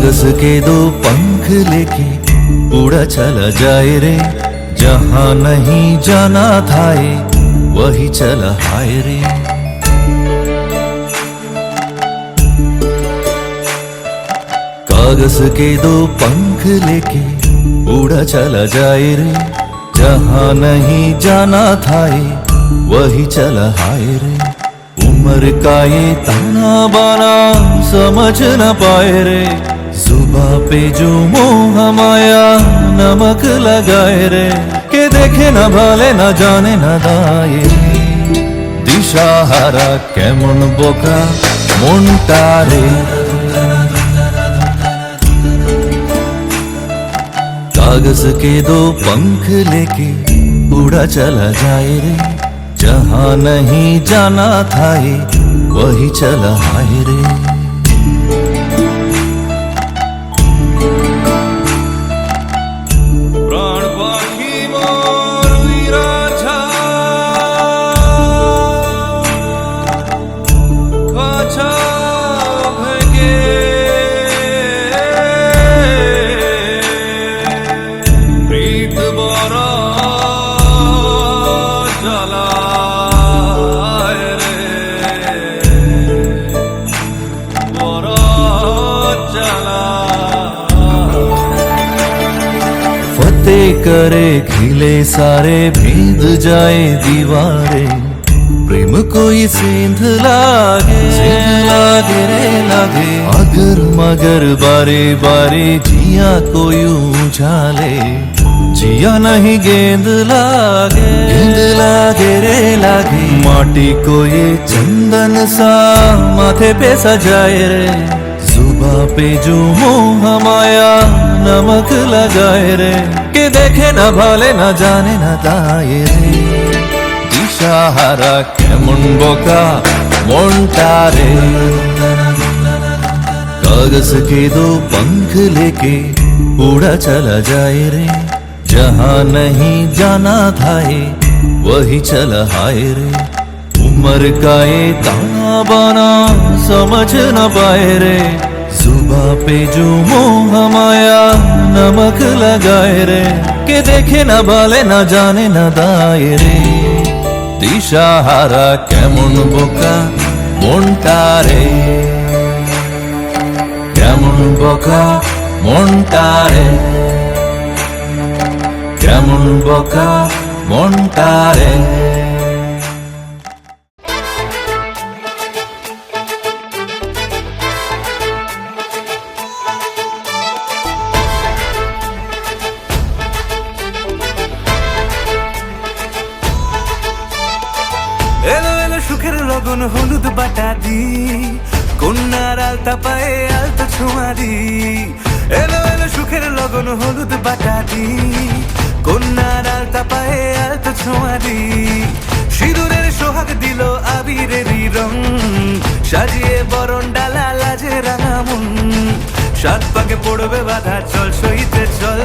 कागज के दो पंख लेके उड़ा चला जाए रे, जहां नहीं जाना था वही चला हाय रे। कागज के दो पंख लेके उड़ा चला जाए रे, जहां नहीं जाना था वही चला हाय रे। उम्र का ये ताना बाना समझ न पाए रे, जुबा पे जो मोह माया नमक लगाए रे। के देखे न भाले न जाने न दाए रे, दिशाहारा केमन बोका মনটা রে। कागज के दो पंख लेके उड़ा चला जाए रे, जहां नहीं जाना था वही चला हाय रे। करे खिले सारे भेद जाए दीवारें, प्रेम कोई सेंध लागे रे लागे। अगर मगर बारे बारे जिया कोई उछाले, जिया नहीं गेंद लागे रे लागे। माटी को ये चंदन सा माथे पे सजाए रे, जुबा पे जो मोह माया नमक लगाए रे। के देखे न भाले न जाने न दाए रे, दिशाहारा केमन बोका মনটা রে। कागज के दो पंख लेके उड़ा चला जाए रे, जहां नहीं जाना था वही चला हाय रे। उम्र का ये ताना बाना समझ न पाए रे, जुबा पे जो मोह माया नमक लगाए रे। के देखे न भाले न जाने न दाए रे, दिशाहारा केमन बोका মনটা রে, কেমন বোকা মনটা রে, কেমন বোকা মনটা রে। সুখের লগন হলুদ বাটা দি, কন্যার আলতা পায়ে আলতা ছোঁয়া দি। এলো এলো সুখের লগন হলুদ বাটা দি, কন্যার আলতা পায়ে আলতা ছোঁয়া দি। সিঁদুরের সোহাগ দিল আবিরেরই রং, সাজিয়ে বরণ ডালা লাজে রাঙা মন। সাত পাকে পড়বে বাধা চল সইতে চল,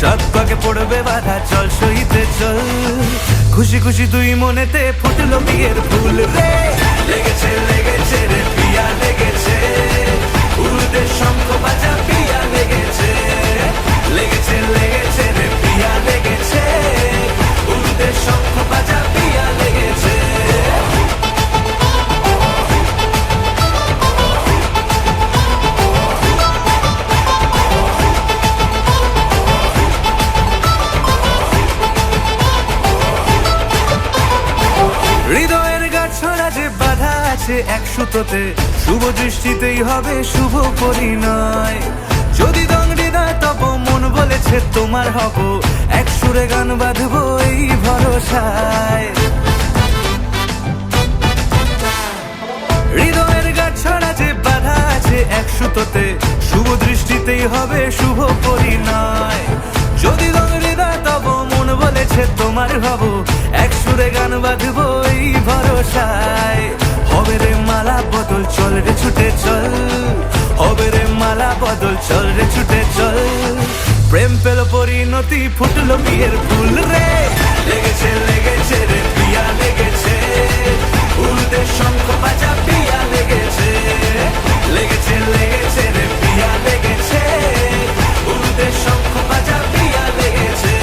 সাত পাকে পড়বে বাধা চল সইতে চল। খুশি খুশি দুই মনেতে ফুটলো বিয়ের ফুল রে, লেগেছে লেগেছে রে পিয়া লেগেছে, উড়তে শঙ্খ বাজা পিয়া লেগেছে। লেগেছে লেগেছে রে পিয়া লেগেছে, উড়তে শঙ্খ বাজা পিয়া লেগেছে। হৃদয়ের গাছড়া যে বাধা আছে এক সুতোতে, শুভ দৃষ্টিতেই হবে শুভ পরিণয়। যদি দংডি দেয় তব মন বলেছে তোমার হব, এক সুরে গান বাঁধবো এই ভরসায়। হৃদয়ের গাছড়া যে বাধা আছে এক সুতোতে, শুভ দৃষ্টিতেই হবে শুভ পরিণয়। যদি দংডি দেয় তব মন বলেছে তোমার হব, এক সুরে গান বাঁধবো এই ভরসায়। হবে রে মালা বদল চল রে ছুটে চল, হবে রে মালা বদল চল রে ছুটে চল। প্রেম পেল পরিণতি ফুটলো বিয়ের ফুল রে, লেগেছে লেগেছে রে পিয়া লেগেছে, উড়তে শঙ্খ বাজা পিয়া লেগেছে। লেগেছে লেগেছে রে পিয়া লেগেছে, উল্টে শঙ্খ বাজা পিয়া লেগেছে।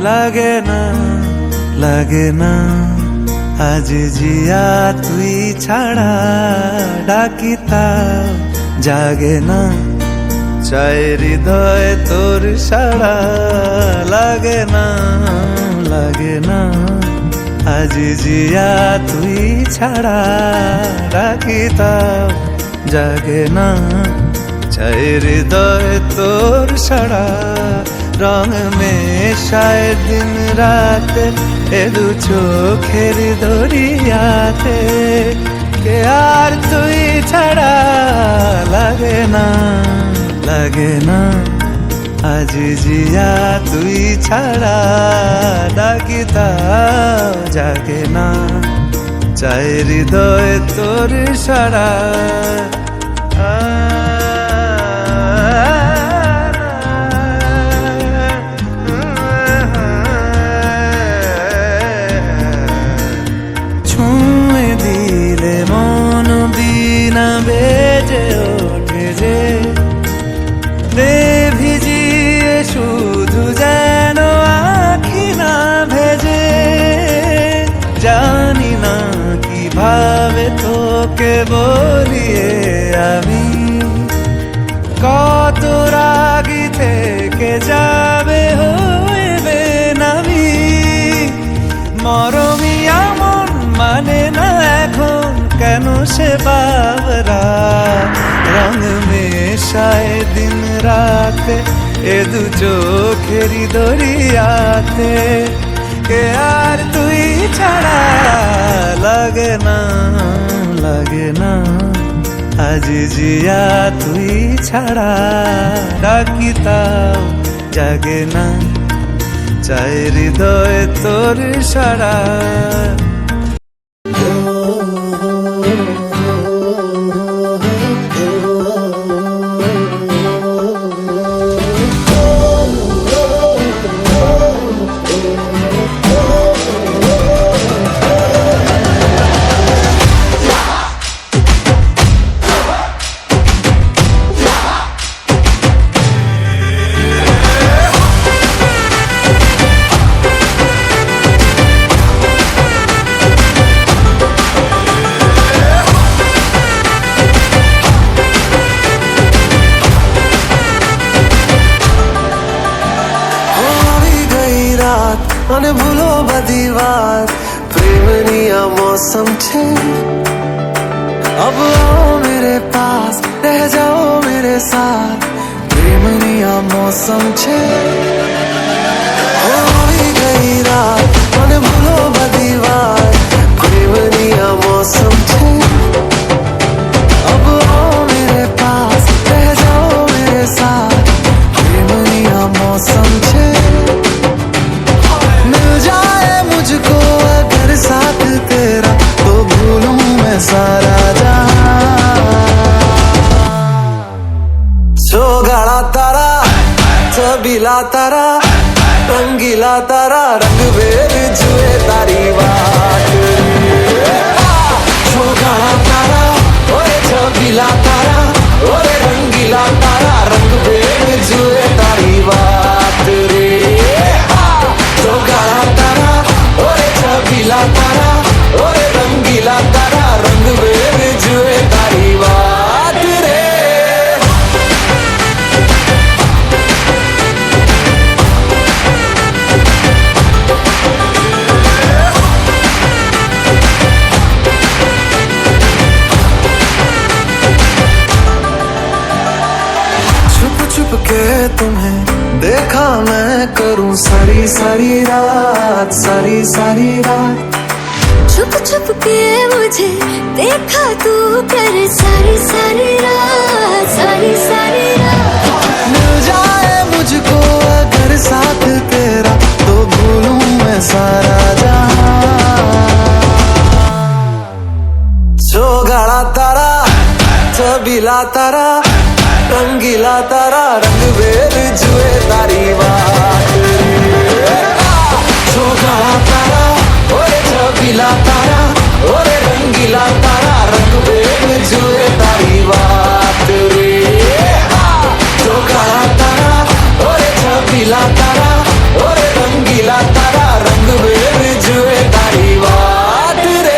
লাগে না লাগে না আজ জিয়া তুই ছাড়া, ডাকিতাম জাগে না চাই হৃদয় তোর সাড়া। লাগে না লাগে না আজ জিয়া তুই ছাড়া, ডাকিতাম জাগে না চাই হৃদয় তোর সাড়া। রং মেশায় দিন রাত এ দু চোখের দরিয়াতে, কে আর তুই ছাড়া। লাগে না লাগে না আজ জিয়া তুই ছাড়া, ডাকিতাম জাগে না চাই হৃদয় তোর সাড়া। ছুঁয়ে দিলে মন বিনা বেজে ওঠে যে, রে ভিজিয়ে শুধু যেন আখি না ভেজে। জানি না কিভাবে তোকে বলিয়ে আমি, কত রাগি থেকে যাবে হইবে নামি। মরমিয়া মন মানে না এখন কেন সে বাবরা, রং মেশায় দিন রাতে এ দু চোখেরি দরিয়াতে, কে আর তুই ছাড়া। লাগে না লাগে না আজ জিয়া তুই ছাড়া, ডাকিতাম জাগে না চাই হৃদয় তোর সাড়া। અને ભૂલો બધી વાત પ્રેમની આ મોસમ છે, अब आओ मेरे पास रह जाओ मेरे साथ प्रेमनिया मौसम छे होई गई रात મને ભૂલો બધી વાત પ્રેમનિયા मौसम छे अब आओ मेरे पास रह जाओ मेरे साथ प्रेमनिया मौसम छे मिल जाए मुझको अगर साथ तेरा तो भूलूं मैं सारा गाड़ा तारा छबीला तारा रंगीला तारा रंग बेर जुए तारी बात गाड़ा तारा ओए छबीला तारा ओए रंगीला तारा रंग बेर जुए तारी बात रे गाड़ा तारा ओए छबीला तारा ओए रंगीला तारा रंग बेर जुए तारी बात रे के तुम्हें देखा मैं करूं सारी सारी रात छुप छुप के मुझे देखा तू कर सारी सारी रात मिल जाए मुझको अगर साथ तेरा तो भूलूं मैं सारा जहां गाड़ा तारा छबीला तारा रंगीला तारा रंग बेर जुए तारी बात गाड़ा तारा ओए छबीला तारा ओए रंगीला तारा रंग बेर जुए तारी बात रे गाड़ा तारा ओए छबीला तारा ओए रंगीला तारा रंग बेर जुए तारी बात रे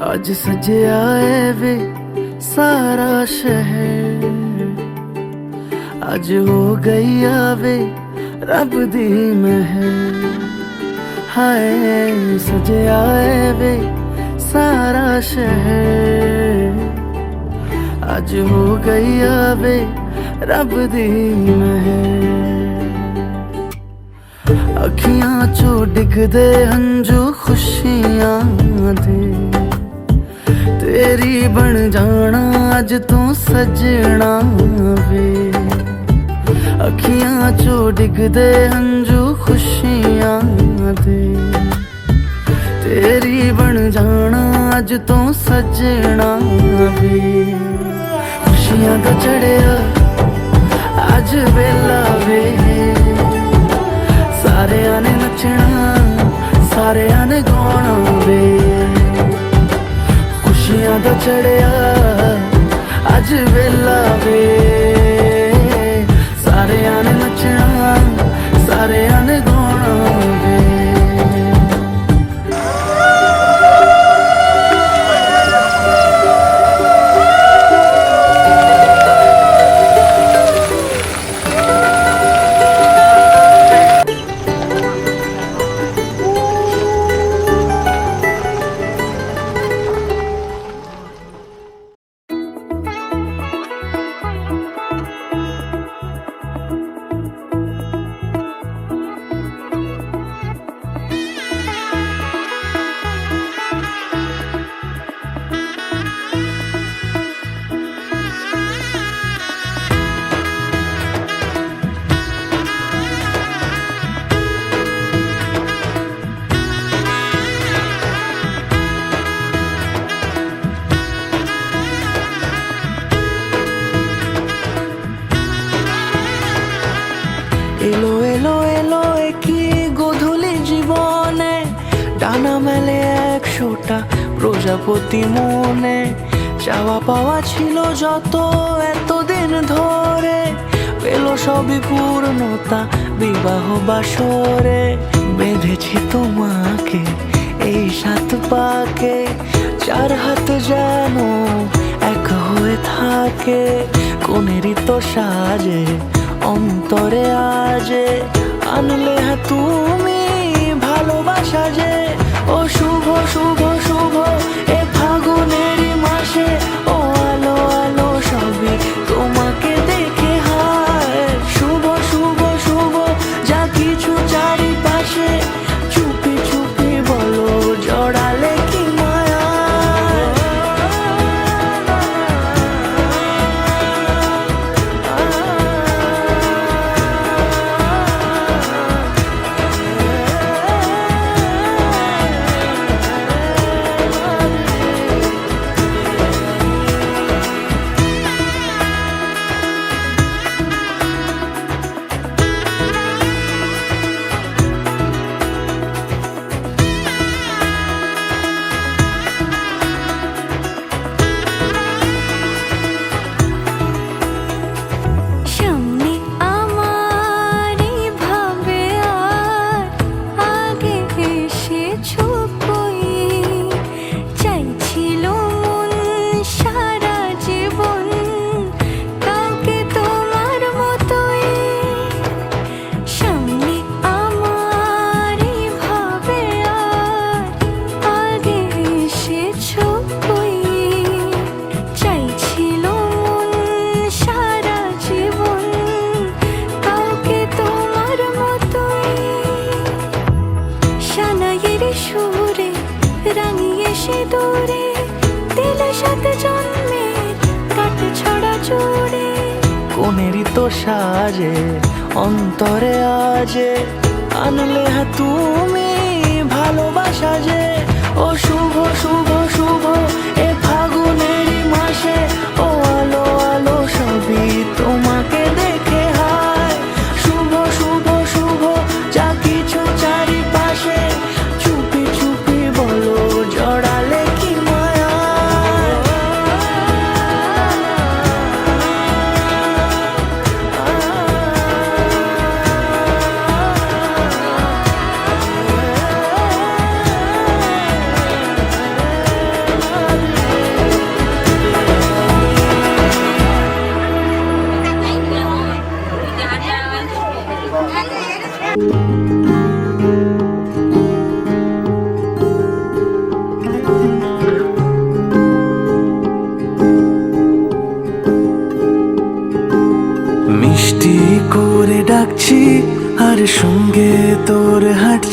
आज सजया है वे सारा शहर, आज हो गई आवे रब दी महर। हाय सजया है वे सारा शहर, आज हो गई आवे रब दी महर। अखियां चो डिगदे हंजू खुशियां दे, तेरी बन जाना अज तू सजना वे। अखियां चो डिगदे हंजू खुशियां दे, तेरी बन जाना अज तू सजना वे। खुशियां दा चढ़िया अज वेला वे, सारेयां ने नचना सारेयां ने गाना वे। खुशियां दा चढ़िया अज वेला वे, सारेयां ने नचना सारेयां ने गाना वे। এলো এলো এলো একই গধূলি জীবনে, ডানা মেলে 100টা প্রজাপতি মনে। চাওয়া পাওয়া ছিল যত এতদিন ধরে, পেল সবই পূর্ণতা বিবাহ বাসরে। বেঁধেছি তোমাকে এই 7 পাকে, 4 হাত যেন এক হয়ে থাকে। কোনেরই তো সাজে অন্তরে আজে, আনলে হ্যাঁ তুমি ভালোবাসা যে। ও শুভ শুভ শুভ এ ফাগুনেরই মাসে, ও আলো আলো সবই তোমাকে দেখে হায়। শুভ শুভ শুভ যা কিছু চারিপাশে, চুপি চুপি বলো জড়ালে কি মায়া। দূরে দিলের সাথে জন্মের কাট ছড়া জুড়ে। কোনেরই তো সাজে অন্তরে আজে, আনলে হ্যাঁ তুমি ভালোবাসা যে। ও শুভ শুভ শুভ এ ফাগুনেরই মাসে, ও আলো আলো সবই তোমাকে দেখে হায়। শুভ শুভ শুভ যা কিছু চারিপাশে, চুপি চুপি বলো জড়ালে কি মায়া।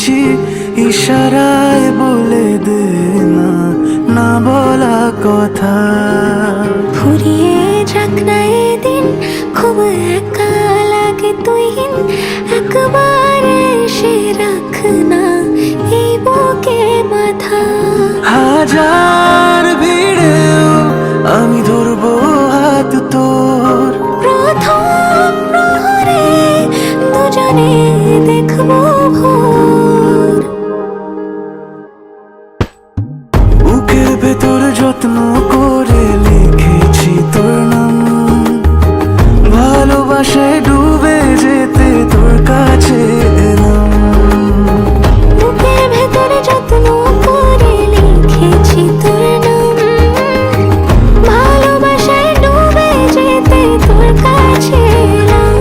এসেছি ইশারায় বলে দে না না বলা কথা। ফুরিয়ে যাক না এদিন, খুব একা লাগে তুই একবার এসে রাখ না এই বুকে মাথা। হাজার ভিড়েও আমি ধরবো হাত তোর, প্রথম প্রহরে দুজনে দেখবো ভোর। বুকের ভেতর যত্ন করে লিখেছি তোর নাম, ভালোবাসায় ডুবে যেতে তোর কাছে এলাম। বুকের ভেতরে যত্ন করে লিখেছি তোর নাম, ভালোবাসায় ডুবে যেতে তোর কাছে এলাম।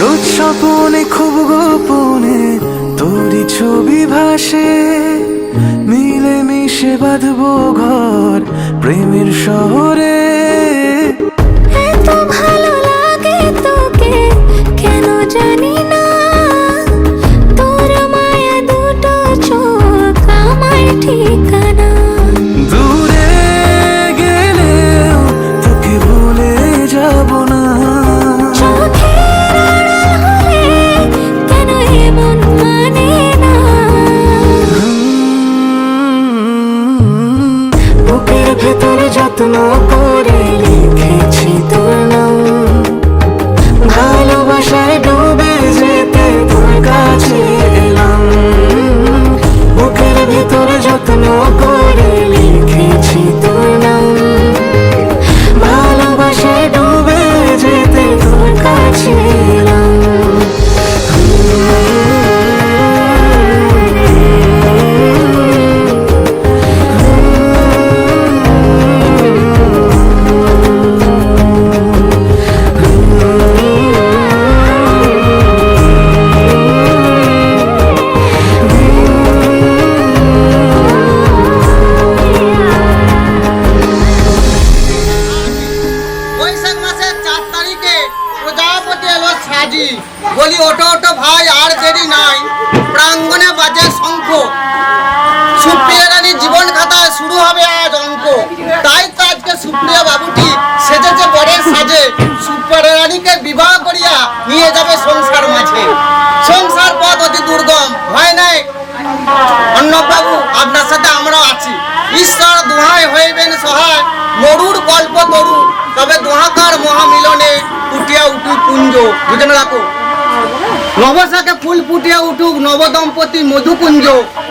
রোজ স্বপনে খুব গোপনে তোরই ছবি ভাসে, মিলে মিশে বাঁধবো ঘর প্রেমের শহরে। এত ভালো লাগে তোকে কেন জানি না, তোর মায়া দুটো চোখ আমার ঠিকানা। দূরে গেলেও তোকে ভুলে যাব না, চোখের আড়াল হলে কেন এমন মানে না। বুকের ভেতরে যত্ন করে লিখেছি তোর নাম, ভালোবাসায় ডুবে যেতে তোর কাছে এলাম। বুকের ভেতরে যত্ন করে লিখেছি তোর নাম, ভালোবাসায় ডুবে যেতে তোর কাছে এলাম। বৈশাখ মাসের 4 তারিখে প্রজাপতি এলো সাজি, বলি ওটো ওটো ভাই আর দেরি নাই, প্রাঙ্গণে বাজে শঙ্খ। সুপ্রিয়া রানীর জীবন খাতায় শুরু হবে আজ অঙ্ক, তাই তো আজকে সুপ্রিয়া বাবুটি সেজেছে বরের সাজে, সুপ্রিয়া রানীকে বিবাহ করিয়া নিয়ে যাবে সংসার মাঝে। সংসার পথ অতি দুর্গম, ভয় নাই অর্ণব বাবু, আপনার সাথে আমরাও আছি। ঈশ্বর দোহাই হইবেন সহায়, মরুর কল্প তরু, তবে দোহাকার মহামিলনে ফুটিয়া উঠুক কুঞ্জ। বুঝে না রাখো, নবশাকে ফুল ফুটিয়া উঠুক নবদম্পতি মধুকুঞ্জ।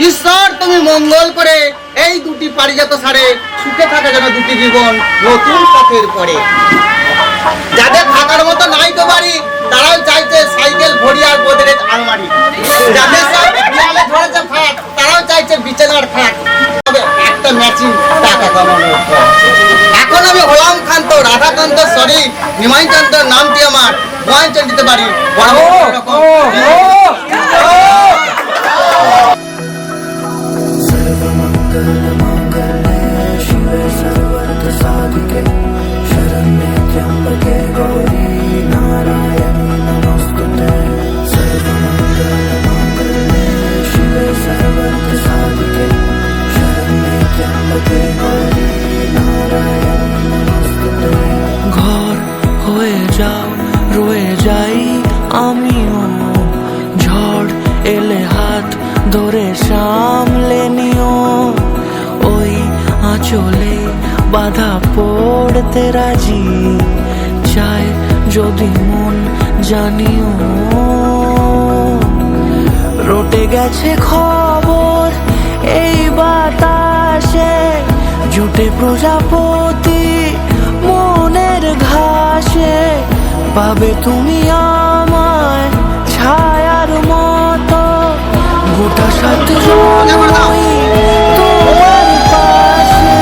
ঈশ্বর তুমি মঙ্গল করে এই দুটি পারিজাত সারে, সুখে থাকে যেন দুটি জীবন নতুন পথের পরে। যাদের থাকার মতো নাই তো বাড়ি, তারাও চাইছে সাইকেল ভরি আর গোদরেজ আলমারি। যাদের সব দেয়ালে ধরেছে ফাট, তারাও চাইছে বিছানার খাট, তবে একটা ম্যাচিং টাকা কামানোর পথ। এখন আমি হলাম খান্ত রাধাকান্ত সরি, নিমাইকান্ত নামটি আমার বয়ঞ্চন দিতে পারি বড় রকম। ঘর হয়ে যাও রয়ে যাই আমিও, ঝড় এলে হাত ধরে সামলে নিও। ওই আঁচলে বাধা পড়তে রাজি, চাই যদি মন জানিও। রটে গেছে খবর এই বাতাসে, জুটে প্রজাপতি মনের ঘাসে। পাবে তুমি আমায় ছায়ার মতো, গোটা সাত জন্মই তোমার পাশে।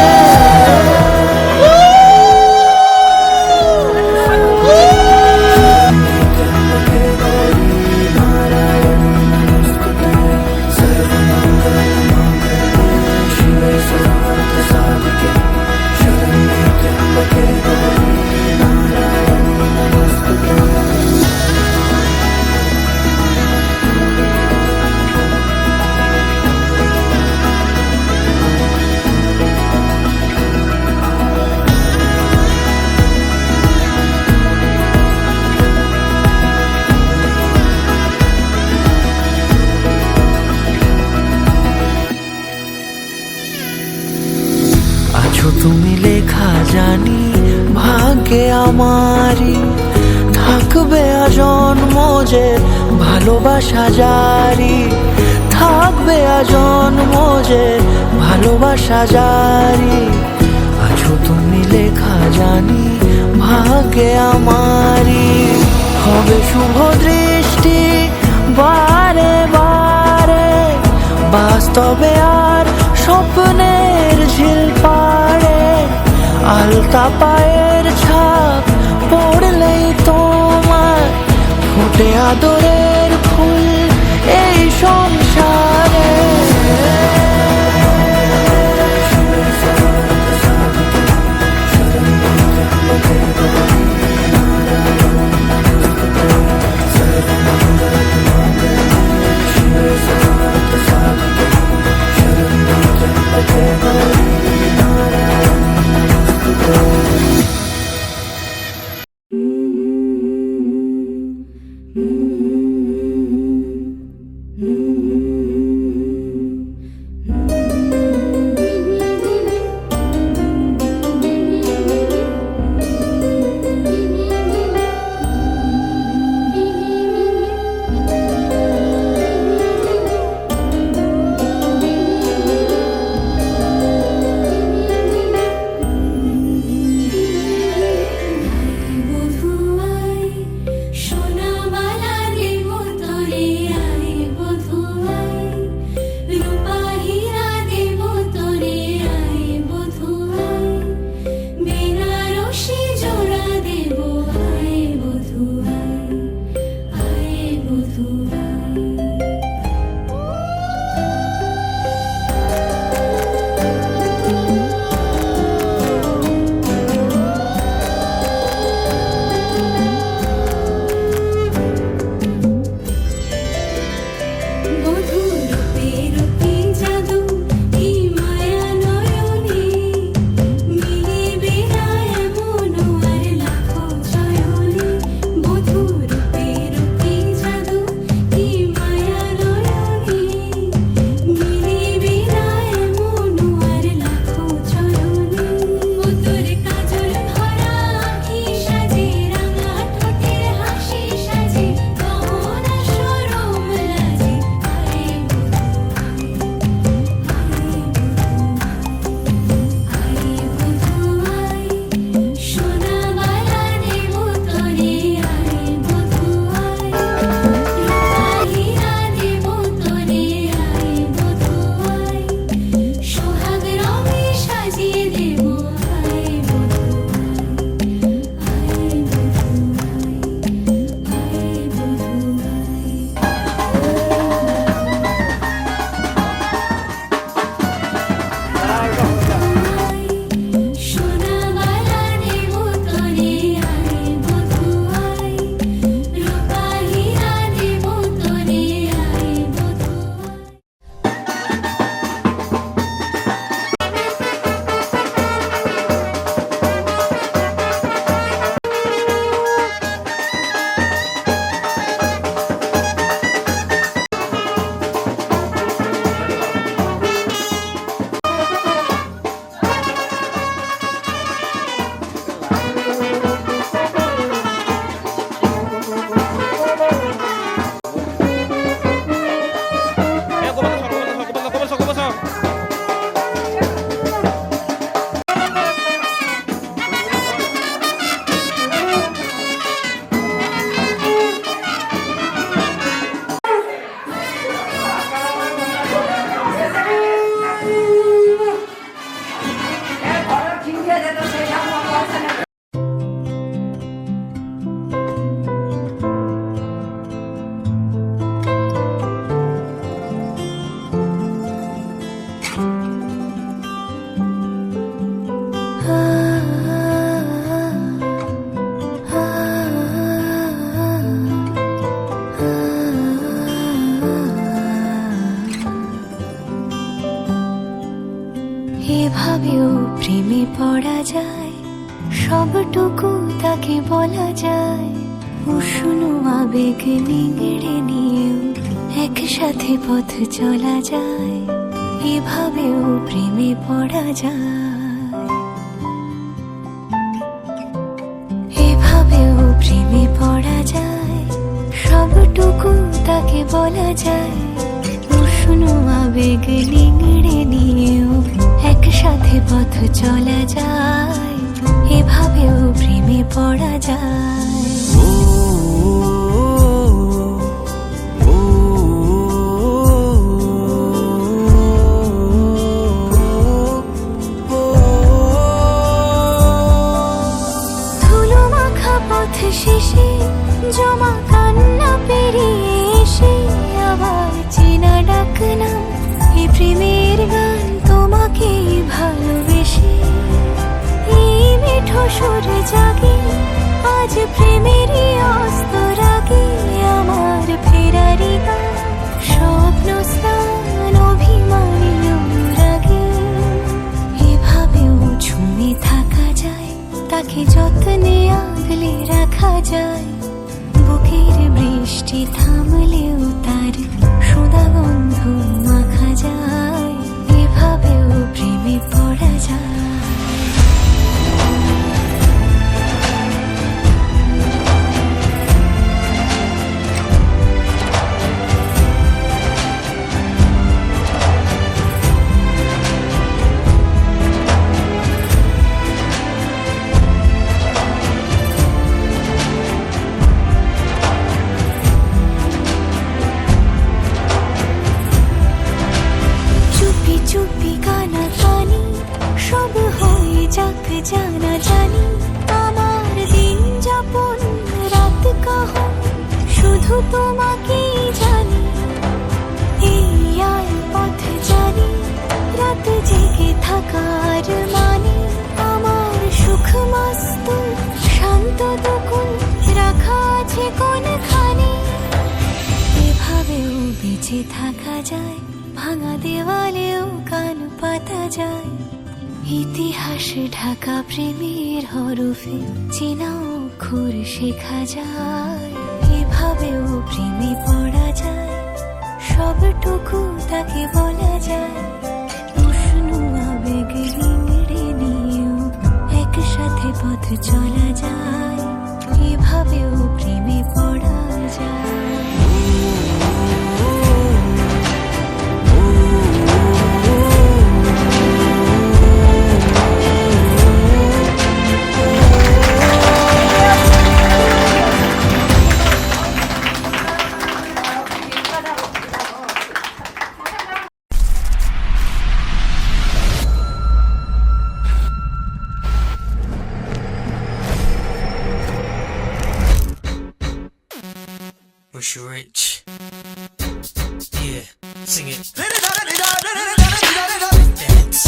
ভাগ্যে আমারই থাকবে আজন্ম যে ভালোবাসা জারি, থাকবে আজন্ম যে ভালোবাসা জারি। আছো তুমি লেখা জানি ভাগ্যে আমারই, হবে শুভ দৃষ্টি বারে বারে, বাস্তবে আর স্বপ্নের ঝিল পাড়ে। আলতা পায়ের ছাপ পড়লেই তোমার ফুটে আদরের ফুল এই সংসারে। এভাবেও প্রেমে পড়া যায়, সবটুকু তাকে বলা যায়। উষ্ণ আবেগ নিংড়ে নিয়েও একসাথে পথ চলা যায়, এভাবেও প্রেমে পড়া যায়। সবটুকু তাকে বলা যায়। উষ্ণ আবেগ নিংড়ে নিয়েও একসাথে পথ চলা যায়, এভাবেও প্রেমে পড়া যায়। ধুলো মাখা পথ শেষে জমা কান্না পেরিয়ে এসে আবার চেনা ডাকনা, এই প্রেমের গান তোমাকেই ভালোবেসে। এই মিঠো সুর জাগে আজ প্রেমেরই অস্ত রাগে, আমার ফেরারি গান স্বপ্ন স্থান অভিমানী অনুরাগে। এভাবেও ঝুমে থাকা যায়, তাকে যত্নে আগলে রাখা যায়। বুকের বৃষ্টি থামলেও তার সুধা গন্ধ মাখা যায়, এভাবেও প্রেমে পড়া যায়। চুপি চুপি কানা কানি সব হয়ে যাক জানা জানি, আমার দিন যাপন রাত কাহন শুধু তোমাকেই জানি। এই আয় পথ জানি রাত জেগে থাকার মানে, আমার সুখ মস্ত শান্ত দুকুল রাখা আছে কোনখানে। এভাবেও বেঁচে থাকা যায়, ভাঙা দেওয়ালেও কান পাতা যায়। ইতিহাস ঢাকা প্রেমের হরফে চেনা অক্ষর শেখা যায়, এভাবেও প্রেমে পড়া যায়। সবটুকু তাকে বলা যায়, উষ্ণ আবেগ নিংড়ে নিয়েও একসাথে পথ চলা যায়, এভাবেও প্রেমে পড়া যায়। Wish you rich. Yeah, sing it. Dance.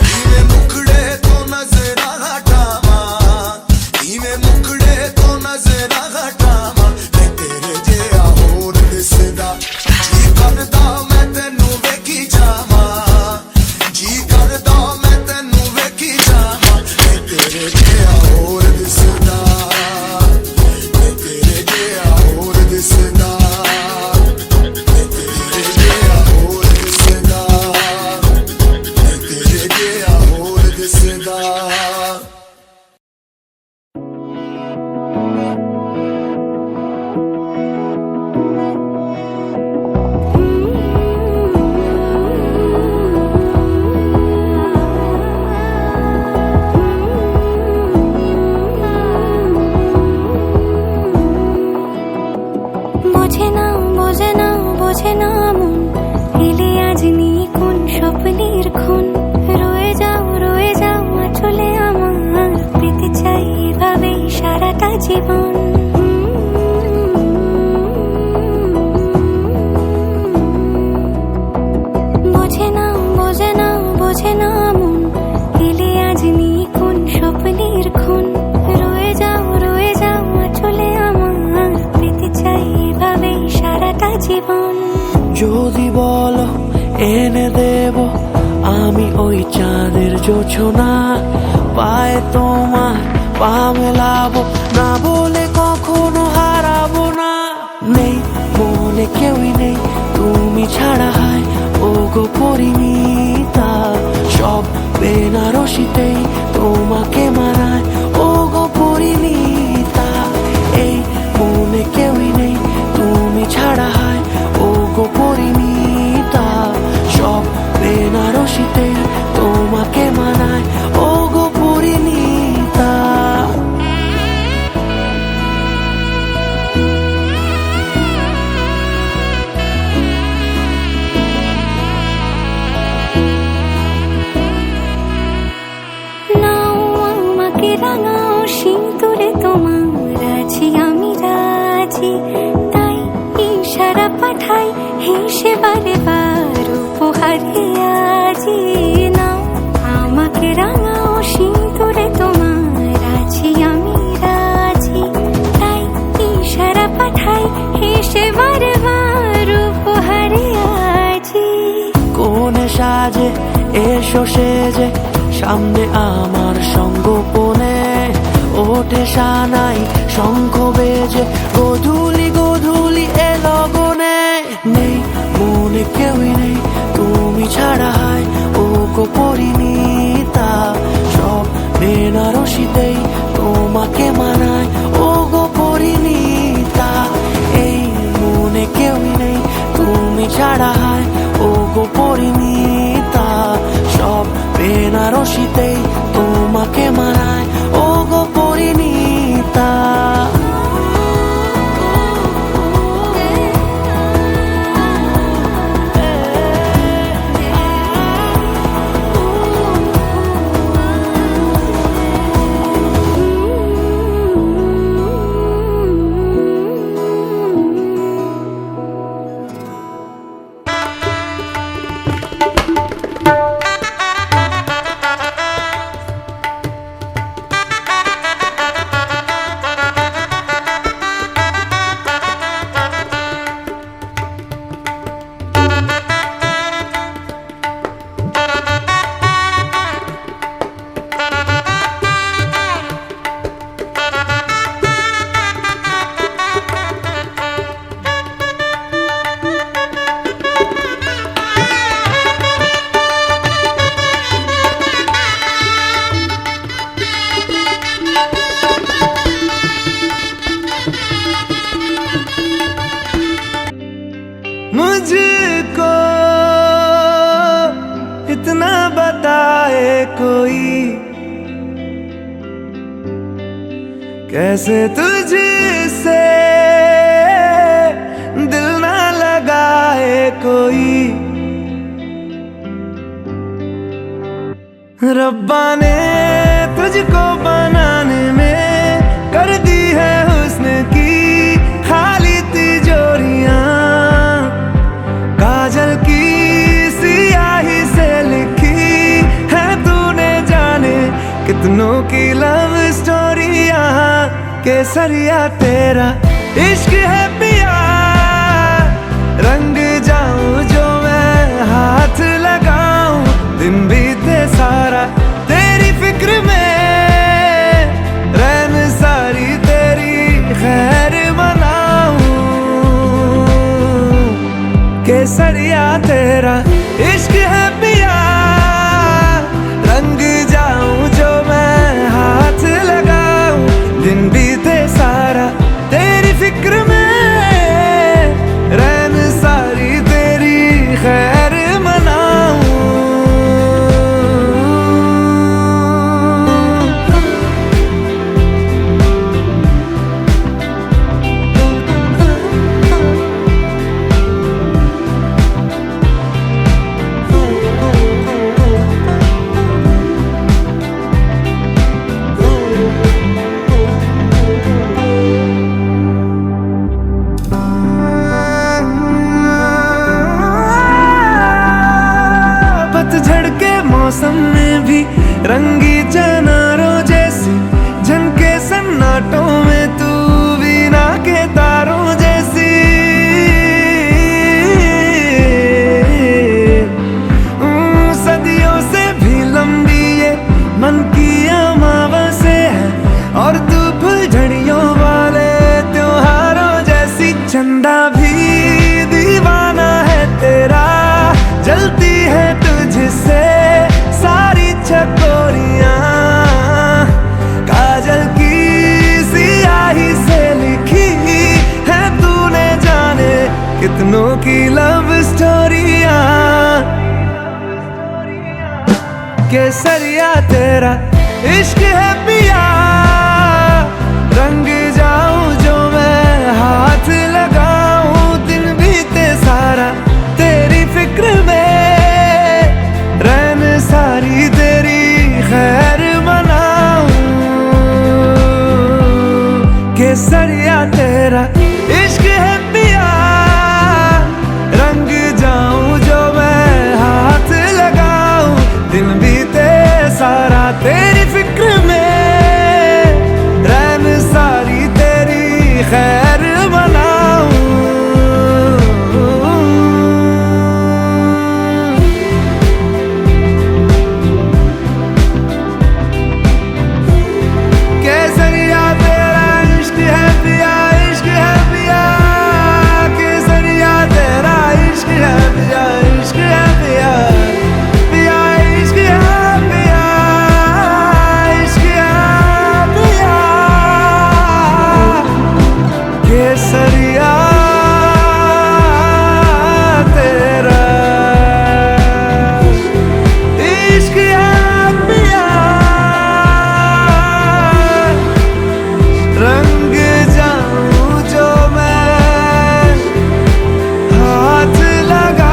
धीमे मुखड़े को नजरा हटावा, धीमे मुखड़े को नजरा हटावा, मैं तेरे जिया होर दिसदा। जी करदा मैं तेनू वेखी जावा, जी करदा मैं तेनू वेखी जावा, मैं तेरे जिया होर दिसदा, मैं तेरे जिया होर दिसदा, मैं तेरे जिया होर दिसदा, मैं तेरे जिया होर दिसदा। বোঝে না বোঝে না বোঝে না মন, এলে আজ নিয়ে কোন স্বপ্নের খুন। রয়ে যাও চলে আমার, পেতে চাই এভাবেই সারাটা জীবন। বোঝে না বোঝে না বোঝে না মন, এলে আজ নিয়ে কোন স্বপ্নের খুন। রয়ে যাও চলে আমার, পেতে চাই এভাবেই সারাটা জীবন। যদি বলো এনে দেব আমি ওই চাঁদের জোছনা, পায়ে তোমার পা মেলাবো, না বলে কখনো হারাবো না। নেই মনে কেউই নেই তুমি ছাড়া, হায় ও গো পরিণীতা, সব বেনারসিতেই তোমাকে মানায় ও গো পরিণীতা। এই মনে কেউই নেই তুমি ছাড়া, হয় ও গো পরিণীতা। সব বেনারসিতে তোমাকে মানায় ও গো পরিণীতা। নাও আমাকে রাঙাও সিঁদুরে তোমার আছি আমি রাজি, তাই ইশারা পাঠাই হেসে বারে বার উপহারে আজি। নাও আমাকে রাঙাও সিঁদুরে তোমার আছি আমি রাজি, তাই ইশারা পাঠাই হেসে বারে বার উপহারে আজি। কোনে সাজে এসো সেজে সামনে আমার সঙ্গোপনে, ওঠে সানাই শঙ্খ বেজে গধূলি গধূলি এ লগনে। নেই মনে কেউই নেই তুমি ছাড়া, হয় ও গো পরিণীতা। সব বেনারসিতেই তোমাকে মানায় ও গো পরিণীতা। এই মনে কেউই নেই তুমি ছাড়া, হয় ও গো পরিণীতা। সব বেনারসিতেই তোমাকে মানায় ও গো পরিণীতা। मुझको इतना बताए कोई, कैसे तुझसे दिल ना लगाए कोई। रब्बा ने तुझको बनाने में कर दी है हुस्न की खाली तिजोरियां, काजल की सियाही से लिखी है तूने जाने कितनों की लव स्टोरियां। केसरिया तेरा इश्क है पिया, रंग जाऊं जो मैं हाथ लगाऊं। दिन बीते सारा तेरी फिक्र में, रैन सारी तेरी खैर मनाऊं। केसरिया तेरा इश्क है पिया, रंग जाऊं जो मैं हाथ लगाऊं। दिन बीते सारा तेरी फिक्र में, रैन सारी तेरी खैर मनाऊं। पतझड़ के मौसम में भी रंगी चनारों जैसी झनके सन्नाटों में, तू वीणा के तारों जैसी। सदियों से भी लंबी ये मन की अमावस्या है, और तू फुलझड़ियों वाले त्योहारों जैसी। चंदा भी दीवाना है तेरा, जलती है तुझसे सारी चकोरियां। केसरिया तेरा इश्क है पिया, रंग जाऊं जो मैं हाथ लगाऊं, दिन बीते सारा तेरी फिक्र में, रैन सारी तेरी खैर मनाऊं। केसरिया तेरा इश्क है पिया, रंग जाऊं जो मैं हाथ लगाऊं, दिन बीते सारा तेरी फिक्र में, रैन सारी तेरी खैर मनाऊं। केसरिया तेरा इश्क है पिया, इश्क है पिया, केसरिया तेरा इश्क है पिया, इश्क है पिया, पिया इश्क है पिया, इश्क है पिया, केसरिया तेरा इश्क है पिया, रंग जाऊं जो मैं हाथ लगाऊं।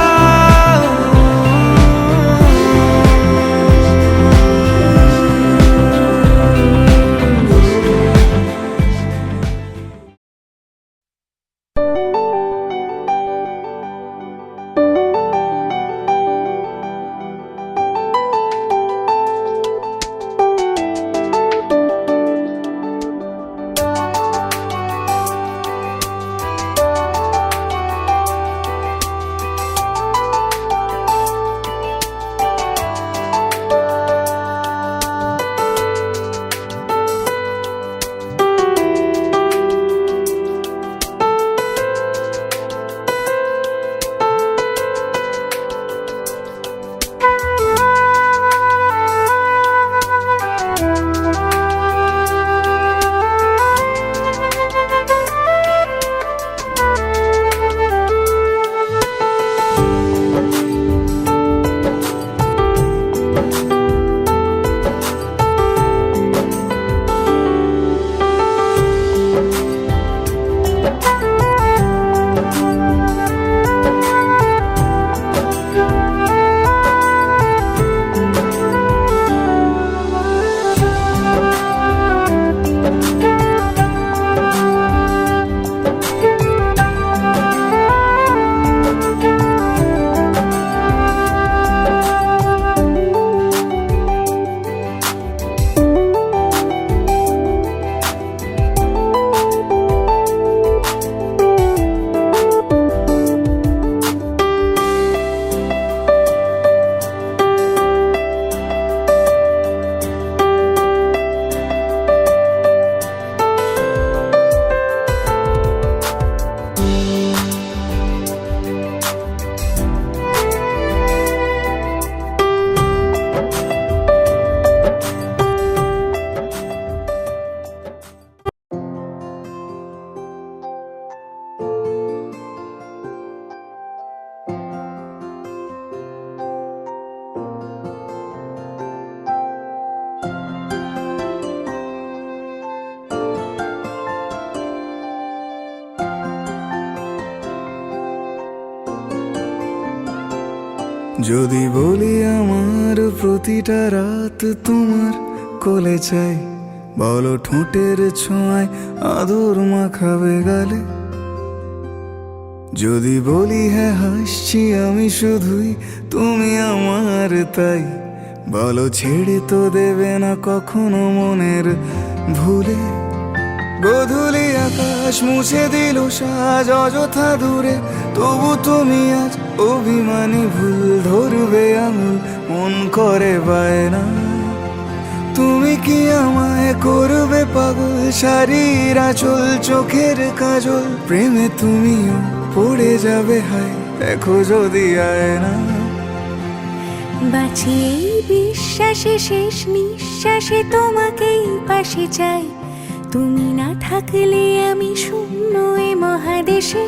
যদি বলি আমার প্রতিটা রাত তোমার কোলে চাই, বলো ঠোঁটের ছোঁয়ায় আদর মাখাবে গালে। যদি বলি হ্যাঁ হাসছি আমি শুধুই, তুমি আমার তাই, বলো ছেড়ে তো দেবে না কখনো মনের ভুলে। গোধূলি আকাশ মুছে দিল সাজ অযথা দূরে, তবু তুমি আজ অভিমানী ভুল ধরবে আঙুল, মন করে বায়না। তুমি কি আমায় করবে পাগল, শাড়ির আঁচল চোখের কাজল, প্রেমে তুমিও পড়ে যাবে হায়, দেখো যদি আয়না। বাঁচি এই বিশ্বাসে শেষ নিঃশ্বাসে তোমাকেই পাশে চাই, তুমি না থাকলে আমি শূন্য এ মহাদেশে।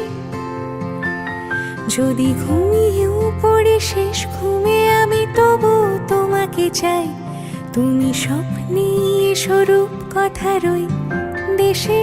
যদি ঘুমিয়েও পড়ি শেষ ঘুমে আমি তবু তোমাকে চাই, তুমি স্বপ্নে স্বরূপ কথা রই দেশে